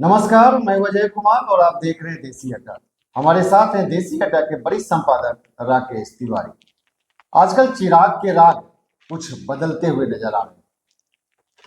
नमस्कार, मैं अजय कुमार और आप देख रहे हैं देसी अड्डा। हमारे साथ हैं देसी अड्डा के वरिष्ठ संपादक राकेश तिवारी। आजकल चिराग के राग कुछ बदलते हुए नजर आ रहे हैं।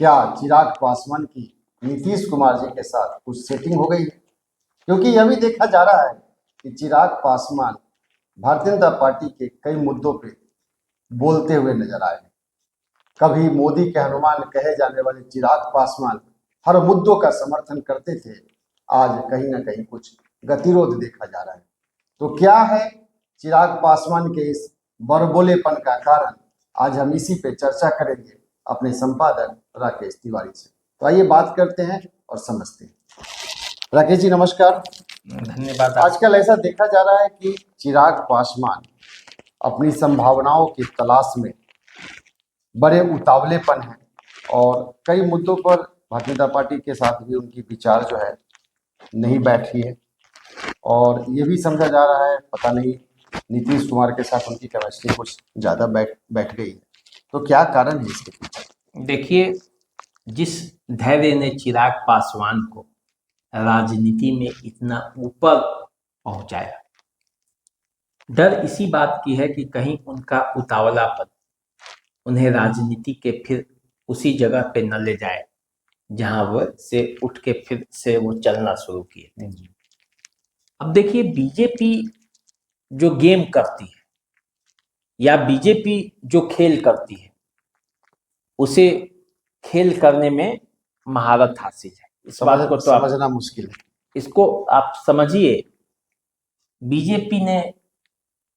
क्या चिराग पासवान की नीतीश कुमार जी के साथ कुछ सेटिंग हो गई है? क्योंकि यह भी देखा जा रहा है कि चिराग पासवान भारतीय जनता पार्टी के कई मुद्दों पे बोलते हुए नजर आए हैं। कभी मोदी के हनुमान कहे जाने वाले चिराग पासवान हर मुद्दों का समर्थन करते थे। आज कहीं ना कहीं कुछ गतिरोध देखा जा रहा है। तो क्या है चिराग पासवान के इस बड़बोलेपन का कारण? आज हम इसी पे चर्चा करेंगे अपने संपादक राकेश तिवारी से। तो आइए बात करते हैं और समझते हैं। राकेश जी नमस्कार। धन्यवाद। आजकल ऐसा देखा जा रहा है कि चिराग पासवान अपनी संभावनाओं की तलाश में बड़े उतावलेपन हैं और कई मुद्दों पर भारतीय जनता पार्टी के साथ भी उनकी विचार जो है नहीं बैठ रही है और ये भी समझा जा रहा है पता नहीं नीतीश कुमार के साथ उनकी केमिस्ट्री कुछ ज़्यादा बैठ गई है। तो क्या कारण है इसके पीछे? देखिए, जिस धैर्य ने चिराग पासवान को राजनीति में इतना ऊपर पहुंचाया, डर इसी बात की है कि कहीं उनका उतावलापन उन्हें राजनीति के फिर उसी जगह पे न ले जाए जहां वह से उठ के फिर से वो चलना शुरू किए थे। अब देखिए, बीजेपी जो गेम करती है या बीजेपी जो खेल करती है, उसे खेल करने में महारत हासिल है। इस बात को तो समझना मुश्किल है। इसको आप समझिए। बीजेपी ने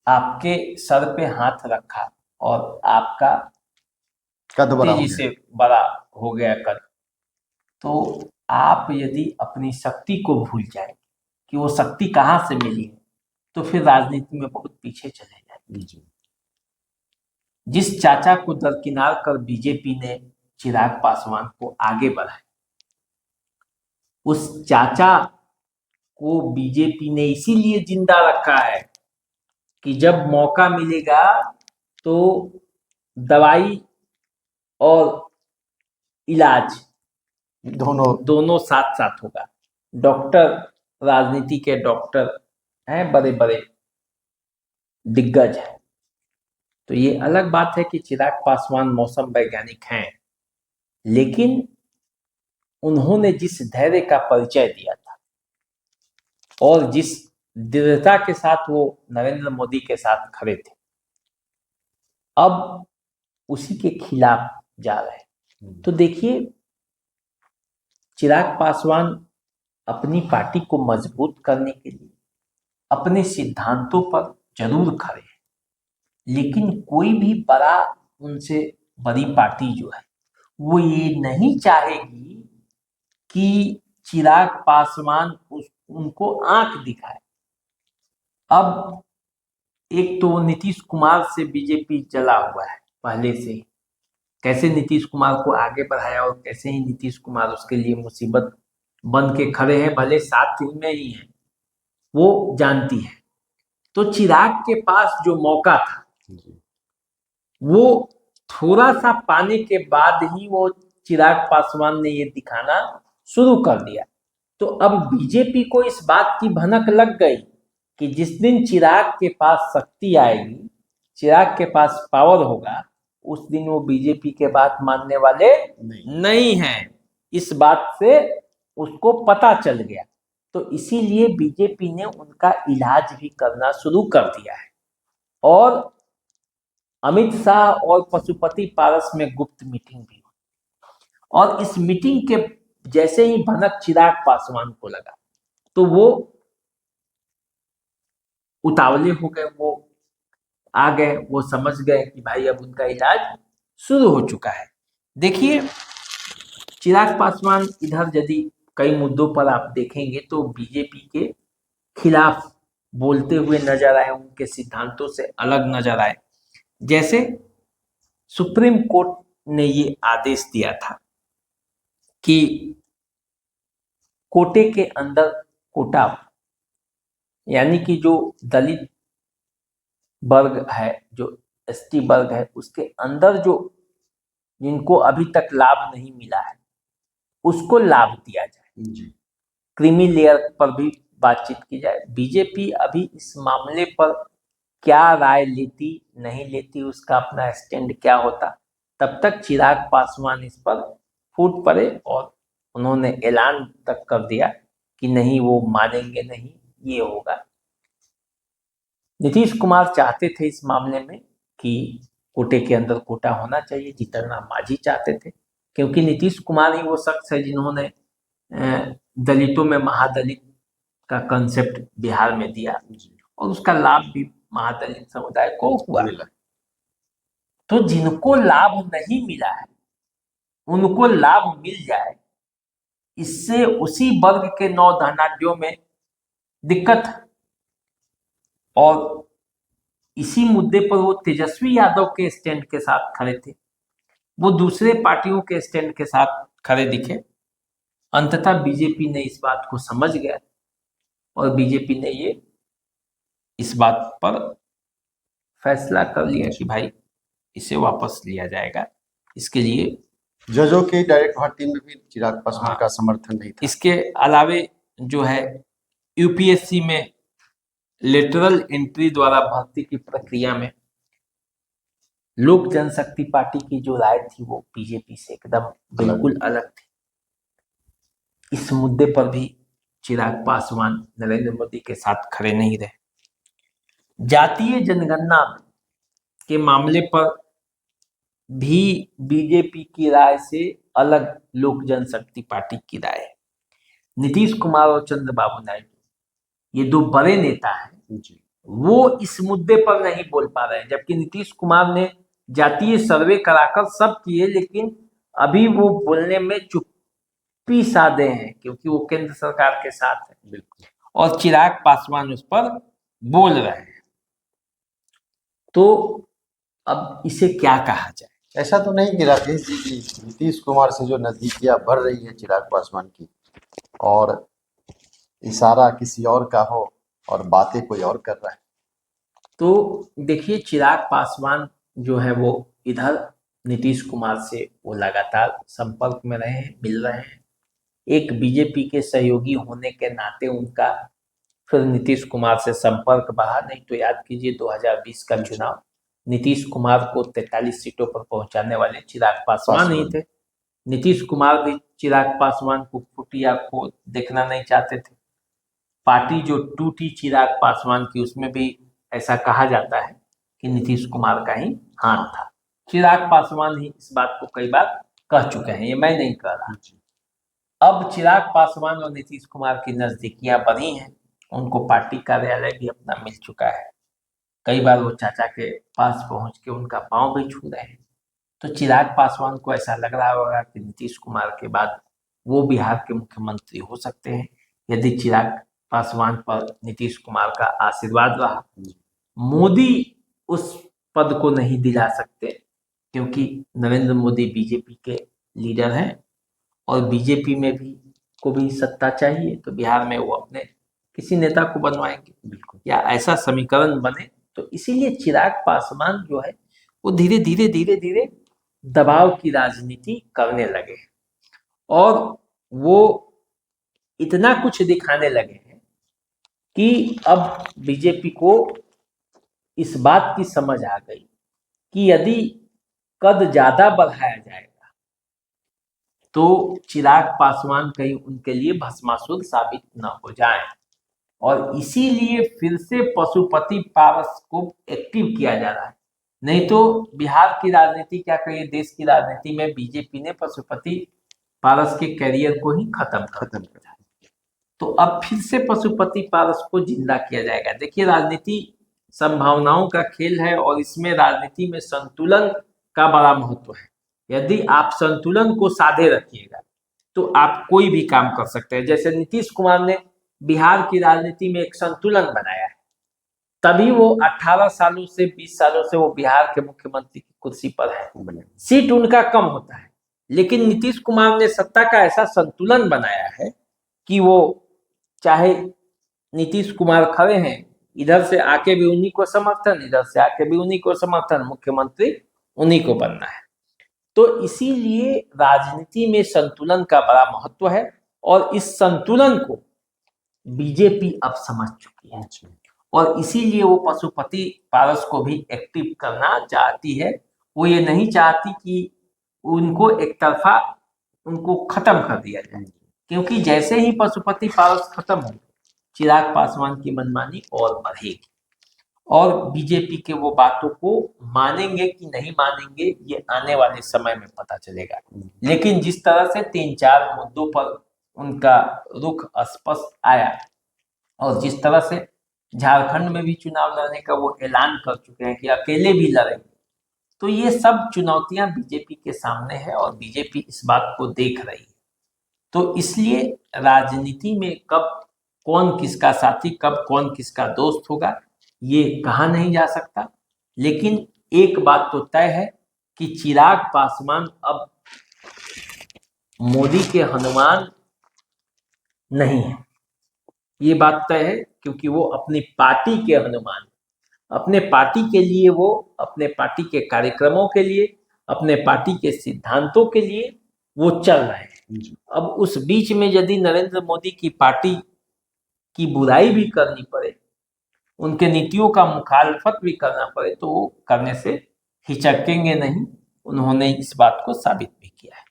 आपके सर पे हाथ रखा और आपका कद बड़ा हो तेजी गया। से बड़ा हो गया कद। तो आप यदि अपनी शक्ति को भूल जाए कि वो शक्ति कहाँ से मिली है, तो फिर राजनीति में बहुत पीछे चले जाएंगे। जिस चाचा को दरकिनार कर बीजेपी ने चिराग पासवान को आगे बढ़ाया, उस चाचा को बीजेपी ने इसीलिए जिंदा रखा है कि जब मौका मिलेगा तो दवाई और इलाज दोनों साथ साथ होगा। डॉक्टर, राजनीति के डॉक्टर हैं, बड़े बड़े दिग्गज हैं। तो ये अलग बात है कि चिराग पासवान मौसम वैज्ञानिक हैं, लेकिन उन्होंने जिस धैर्य का परिचय दिया था और जिस दृढ़ता के साथ वो नरेंद्र मोदी के साथ खड़े थे, अब उसी के खिलाफ जा रहे हैं। तो देखिए, चिराग पासवान अपनी पार्टी को मजबूत करने के लिए अपने सिद्धांतों पर जरूर खड़े हैं, लेकिन कोई भी बड़ा उनसे बड़ी पार्टी जो है वो ये नहीं चाहेगी कि चिराग पासवान उनको आंख दिखाए। अब एक तो नीतीश कुमार से बीजेपी जला हुआ है पहले से ही। कैसे नीतीश कुमार को आगे बढ़ाया और कैसे ही नीतीश कुमार उसके लिए मुसीबत बन के खड़े हैं, भले साथ में ही है, वो जानती है। तो चिराग के पास जो मौका था वो थोड़ा सा पाने के बाद ही वो चिराग पासवान ने ये दिखाना शुरू कर दिया। तो अब बीजेपी को इस बात की भनक लग गई कि जिस दिन चिराग के पास शक्ति आएगी, चिराग के पास पावर होगा, उस दिन वो बीजेपी के बात मानने वाले नहीं हैं। इस बात से उसको पता चल गया। तो इसीलिए बीजेपी ने उनका इलाज भी करना शुरू कर दिया है और अमित शाह और पशुपति पारस में गुप्त मीटिंग भी हुई और इस मीटिंग के जैसे ही भनक चिराग पासवान को लगा तो वो उतावले हो गए, वो आ गए, वो समझ गए कि भाई अब उनका इलाज शुरू हो चुका है। देखिए, चिराग पासवान इधर यदि कई मुद्दों पर आप देखेंगे तो बीजेपी के खिलाफ बोलते हुए नजर आए, उनके सिद्धांतों से अलग नजर आए। जैसे सुप्रीम कोर्ट ने ये आदेश दिया था कि कोटे के अंदर कोटा, यानी कि जो दलित वर्ग है, जो एसटी वर्ग है, उसके अंदर जो जिनको अभी तक लाभ नहीं मिला है उसको लाभ दिया जाए। क्रीमी लेयर पर भी बातचीत की जाए। बीजेपी अभी इस मामले पर क्या राय लेती नहीं लेती, उसका अपना स्टैंड क्या होता, तब तक चिराग पासवान इस पर फूट पड़े और उन्होंने ऐलान तक कर दिया कि नहीं, वो मानेंगे नहीं, ये होगा। नीतीश कुमार चाहते थे इस मामले में कि कोटे के अंदर कोटा होना चाहिए, जीतन राम मांझी चाहते थे, क्योंकि नीतीश कुमार ही वो शख्स है जिन्होंने दलितों में महादलित का कंसेप्ट बिहार में दिया और उसका लाभ भी महादलित समुदाय को हुआ। तो जिनको लाभ नहीं मिला है उनको लाभ मिल जाए, इससे उसी वर्ग के नौ धनाढ्यों में दिक्कत है। और इसी मुद्दे पर वो तेजस्वी यादव के स्टैंड के साथ खड़े थे, वो दूसरे पार्टियों के स्टैंड के साथ खड़े दिखे। अंततः बीजेपी ने इस बात को समझ गया और बीजेपी ने ये इस बात पर फैसला कर लिया कि भाई इसे वापस लिया जाएगा। इसके लिए जजों की डायरेक्ट भर्ती में भी चिराग पासवान का समर्थन नहीं था। इसके अलावे जो है यूपीएससी में लेटरल एंट्री द्वारा भर्ती की प्रक्रिया में लोक जनशक्ति पार्टी की जो राय थी वो बीजेपी से एकदम बिल्कुल अलग थी। इस मुद्दे पर भी चिराग पासवान नरेंद्र मोदी के साथ खड़े नहीं रहे। जातीय जनगणना के मामले पर भी बीजेपी की राय से अलग लोक जनशक्ति पार्टी की राय है। नीतीश कुमार और चंद्रबाबू नायडू, ये दो बड़े नेता हैं, वो इस मुद्दे पर नहीं बोल पा रहे हैं। जबकि नीतीश कुमार ने जातीय सर्वे कराकर सब किए, लेकिन अभी वो बोलने में चुप्पी साधे हैं क्योंकि वो केंद्र सरकार के साथ है। बिल्कुल। और चिराग पासवान उस पर बोल रहे हैं। तो अब इसे क्या कहा जाए? ऐसा तो नहीं कि राकेश जी की नीतीश कुमार से जो नजदीकियां बढ़ रही है चिराग पासवान की, और इशारा किसी और का हो और बातें कोई और कर रहा है। तो देखिए, चिराग पासवान जो है वो इधर नीतीश कुमार से वो लगातार संपर्क में रहे हैं, मिल रहे हैं। एक बीजेपी के सहयोगी होने के नाते उनका फिर नीतीश कुमार से संपर्क बढ़ा। नहीं तो याद कीजिए 2020 का चुनाव नीतीश कुमार को 43 सीटों पर पहुंचाने वाले चिराग पासवान ही थे। नीतीश कुमार भी चिराग पासवान को फुटिया को देखना नहीं चाहते थे। पार्टी जो टूटी चिराग पासवान की, उसमें भी ऐसा कहा जाता है कि नीतीश कुमार का ही हाथ था। चिराग पासवान ही इस बात को कई बार कह चुके हैं, ये मैं नहीं कह रहा। अब चिराग पासवान और नीतीश कुमार की नजदीकियां बनी हैं, उनको पार्टी कार्यालय भी अपना मिल चुका है। कई बार वो चाचा के पास पहुंच के उनका पांव भी छू रहे हैं। तो चिराग पासवान को ऐसा लग रहा होगा कि नीतीश कुमार के बाद वो बिहार के मुख्यमंत्री हो सकते हैं यदि चिराग पासवान पर नीतीश कुमार का आशीर्वाद रहा। मोदी उस पद को नहीं दिला सकते क्योंकि नरेंद्र मोदी बीजेपी के लीडर हैं और बीजेपी में भी को भी सत्ता चाहिए, तो बिहार में वो अपने किसी नेता को बनवाएंगे। बिल्कुल, या ऐसा समीकरण बने। तो इसीलिए चिराग पासवान जो है वो धीरे धीरे दबाव की राजनीति करने लगे और वो इतना कुछ दिखाने लगे हैं कि अब बीजेपी को इस बात की समझ आ गई कि यदि कद ज्यादा बढ़ाया जाएगा तो चिराग पासवान कहीं उनके लिए भस्मासुर साबित न हो जाए, और इसीलिए फिर से पशुपति पारस को एक्टिव किया जा रहा है। नहीं तो बिहार की राजनीति, क्या कहिए देश की राजनीति में बीजेपी ने पशुपति पारस के कैरियर को ही खत्म कर दिया। तो अब फिर से पशुपति पारस को जिंदा किया जाएगा। देखिए, राजनीति संभावनाओं का खेल है और इसमें राजनीति में संतुलन का बड़ा महत्व है। यदि आप संतुलन को साधे रखिएगा तो आप कोई भी काम कर सकते हैं। जैसे नीतीश कुमार ने बिहार की राजनीति में एक संतुलन बनाया है, तभी वो 18 सालों से 20 सालों से वो बिहार के मुख्यमंत्री की कुर्सी पर है। सीट उनका कम होता है, लेकिन नीतीश कुमार ने सत्ता का ऐसा संतुलन बनाया है कि वो चाहे नीतीश कुमार खड़े हैं, इधर से आके भी उन्हीं को समर्थन, इधर से आके भी उन्हीं को समर्थन, मुख्यमंत्री उन्हीं को बनना है। तो इसीलिए राजनीति में संतुलन का बड़ा महत्व है और इस संतुलन को बीजेपी अब समझ चुकी है और इसीलिए वो पशुपति पारस को भी एक्टिव करना चाहती है। वो ये नहीं चाहती कि उनको एक तरफा उनको खत्म कर दिया जाए, क्योंकि जैसे ही पशुपति पारस खत्म हो, चिराग पासवान की मनमानी और बढ़ेगी और बीजेपी के वो बातों को मानेंगे कि नहीं मानेंगे ये आने वाले समय में पता चलेगा। लेकिन जिस तरह से 3-4 मुद्दों पर उनका रुख स्पष्ट आया और जिस तरह से झारखंड में भी चुनाव लड़ने का वो ऐलान कर चुके हैं कि अकेले भी लड़ेंगे, तो ये सब चुनौतियां बीजेपी के सामने है और बीजेपी इस बात को देख रही है। तो इसलिए राजनीति में कब कौन किसका साथी, कब कौन किसका दोस्त होगा, ये कहा नहीं जा सकता। लेकिन एक बात तो तय है कि चिराग पासवान अब मोदी के हनुमान नहीं है, ये बात तय है, क्योंकि वो अपनी पार्टी के हनुमान, अपने पार्टी के लिए, वो अपने पार्टी के कार्यक्रमों के लिए, अपने पार्टी के सिद्धांतों के लिए वो चल रहे हैं। अब उस बीच में यदि नरेंद्र मोदी की पार्टी की बुराई भी करनी पड़े, उनके नीतियों का मुखालफत भी करना पड़े, तो वो करने से हिचकेंगे नहीं। उन्होंने इस बात को साबित भी किया है।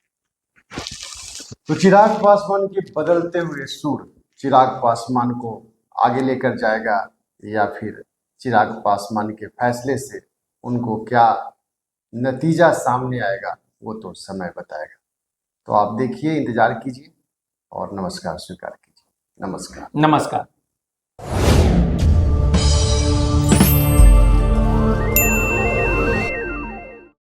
तो चिराग पासवान के बदलते हुए सुर चिराग पासवान को आगे लेकर जाएगा या फिर चिराग पासवान के फैसले से उनको क्या नतीजा सामने आएगा, वो तो समय बताएगा। तो आप देखिए, इंतजार कीजिए और नमस्कार स्वीकार कीजिए। नमस्कार। नमस्कार।